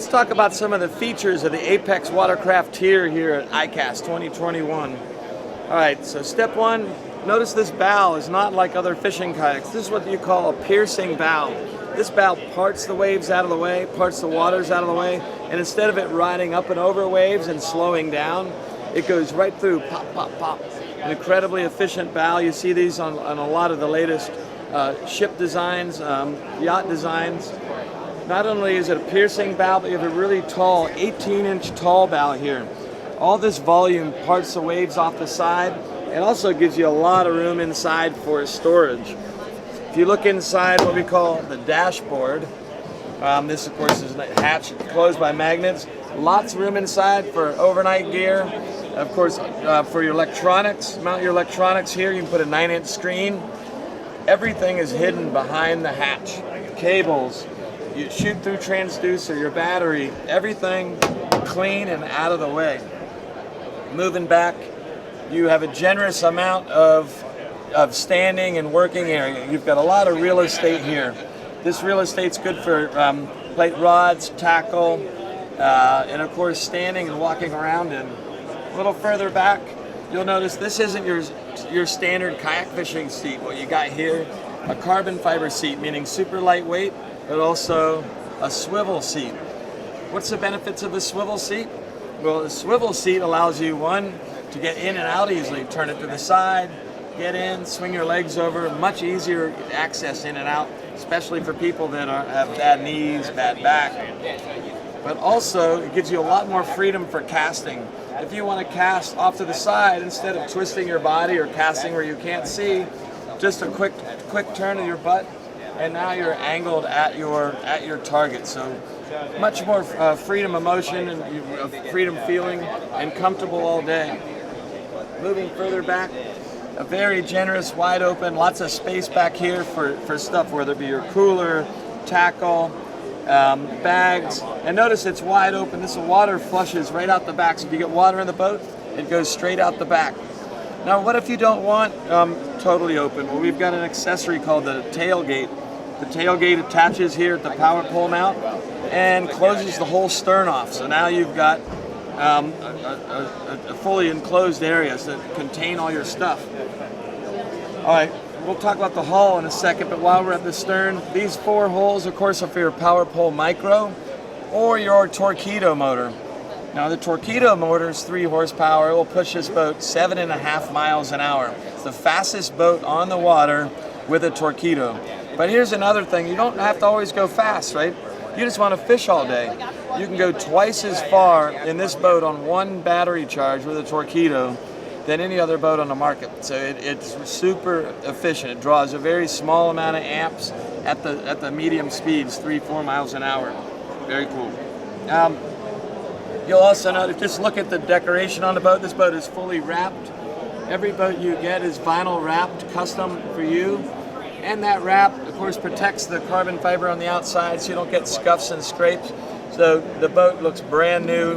let's talk about some of the features of the Apex Watercraft Tyr here at ICAST 2021. All right, so step one, notice this bow is not like other fishing kayaks. This is what you call a piercing bow. This bow parts the waves out of the way, parts the waters out of the way, and instead of it riding up and over waves and slowing down, it goes right through, pop, pop, pop. An incredibly efficient bow. You see these on a lot of the latest ship designs, yacht designs. Not only is it a piercing bow, but you have a really tall, 18-inch tall bow here. All this volume parts the waves off the side. It also gives you a lot of room inside for storage. If you look inside what we call the dashboard, this of course is hatched, closed by magnets. Lots of room inside for overnight gear. Of course, for your electronics, mount your electronics here. You can put a 9-inch screen. Everything is hidden behind the hatch. Cables, you shoot through transducer, your battery, everything clean and out of the way. Moving back, you have a generous amount of standing and working area. You've got a lot of real estate here. This real estate's good for plate rods, tackle, and of course standing and walking around in. A little further back, you'll notice this isn't your standard kayak fishing seat. What you got here, a carbon fiber seat, meaning super lightweight, but also a swivel seat. What's the benefits of the swivel seat? Well, the swivel seat allows you, one, to get in and out easily. Turn it to the side, get in, swing your legs over, much easier access in and out, especially for people that have bad knees, bad back. But also, it gives you a lot more freedom for casting. If you want to cast off to the side, instead of twisting your body or casting where you can't see, just a quick turn of your butt, and now you're angled at your target. So much more freedom of motion and freedom feeling, and comfortable all day. Moving further back, a very generous, wide open, lots of space back here for stuff, whether it be your cooler, tackle, bags. And notice it's wide open. This water flushes right out the back. So if you get water in the boat, it goes straight out the back. Now, what if you don't want totally open? Well, we've got an accessory called the tailgate. The tailgate attaches here at the power pole mount and closes the whole stern off. So now you've got a fully enclosed area to contain all your stuff. All right, we'll talk about the hull in a second, but while we're at the stern, these 4 holes, of course, are for your power pole micro or your torpedo motor. Now, the torpedo motor is 3 horsepower. It will push this boat 7.5 miles an hour. It's the fastest boat on the water with a torpedo. But here's another thing. You don't have to always go fast, right? You just want to fish all day. You can go twice as far in this boat on 1 battery charge with a torpedo than any other boat on the market. So it's super efficient. It draws a very small amount of amps at the medium speeds, 3-4 miles an hour. Very cool. You'll also notice, just look at the decoration on the boat. This boat is fully wrapped. Every boat you get is vinyl wrapped, custom for you. And that wrap, of course, protects the carbon fiber on the outside so you don't get scuffs and scrapes. So the boat looks brand new,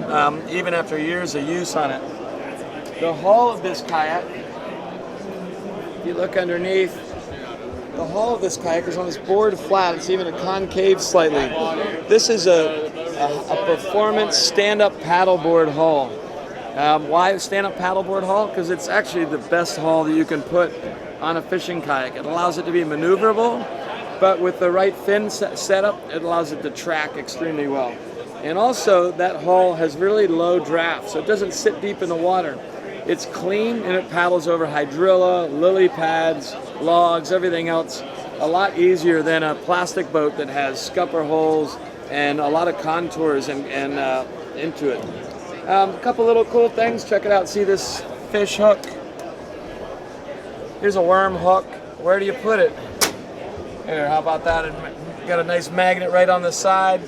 even after years of use on it. The hull of this kayak, if you look underneath, the hull of this kayak is on this board flat. It's even a concave slightly. This is a performance stand-up paddleboard hull. Why stand-up paddleboard hull? Because it's actually the best hull that you can put on a fishing kayak. It allows it to be maneuverable, but with the right fin setup, it allows it to track extremely well. And also, that hull has really low draft, so it doesn't sit deep in the water. It's clean, and it paddles over hydrilla, lily pads, logs, everything else, a lot easier than a plastic boat that has scupper holes and a lot of contours and into it. A couple little cool things. Check it out. See this fish hook? Here's a worm hook. Where do you put it? Here, how about that? Got a nice magnet right on the side.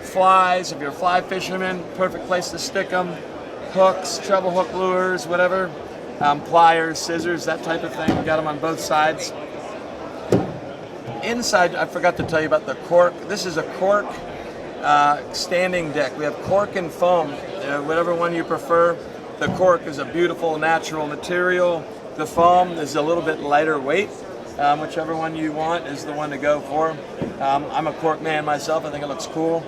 Flies, if you're a fly fisherman, perfect place to stick them. Hooks, treble hook lures, whatever. Pliers, scissors, that type of thing. We got them on both sides. Inside, I forgot to tell you about the cork. This is a cork standing deck. We have cork and foam, whatever one you prefer. The cork is a beautiful natural material. The foam is a little bit lighter weight. Whichever one you want is the one to go for. I'm a cork man myself. I think it looks cool.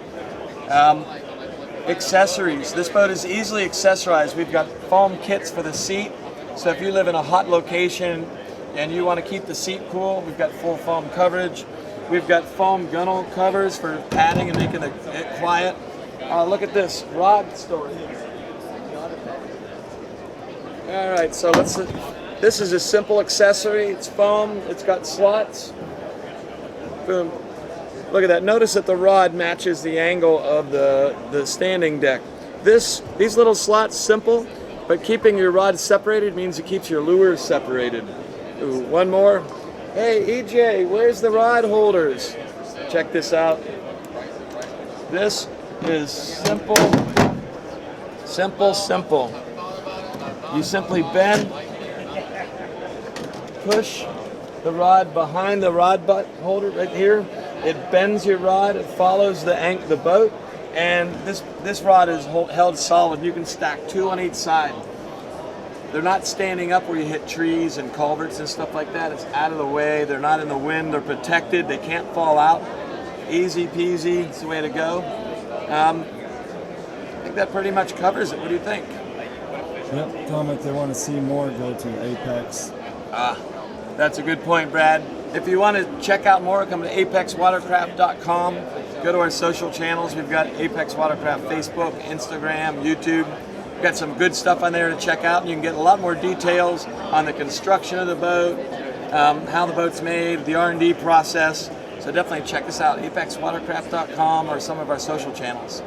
Accessories. This boat is easily accessorized. We've got foam kits for the seat. So if you live in a hot location and you want to keep the seat cool, we've got full foam coverage. We've got foam gunnel covers for padding and making it quiet. Look at this rod storage. All right, so this is a simple accessory. It's foam. It's got slots. Boom. Look at that. Notice that the rod matches the angle of the standing deck. These little slots, simple, but keeping your rod separated means it keeps your lures separated. Ooh, one more. Hey, EJ, where's the rod holders? Check this out. This is simple, simple, simple. You simply bend, push the rod behind the rod butt holder right here. It bends your rod, it follows the boat, and this rod is held solid. You can stack two on each side. They're not standing up where you hit trees and culverts and stuff like that. It's out of the way. They're not in the wind. They're protected. They can't fall out. Easy peasy. It's the way to go. I think that pretty much covers it. What do you think? Yep, comment they want to see more, go to Apex. That's a good point, Brad. If you want to check out more, come to apexwatercraft.com. Go to our social channels. We've got Apex Watercraft Facebook, Instagram, YouTube. We've got some good stuff on there to check out. And you can get a lot more details on the construction of the boat, how the boat's made, the R&D process. So definitely check us out, apexwatercraft.com or some of our social channels.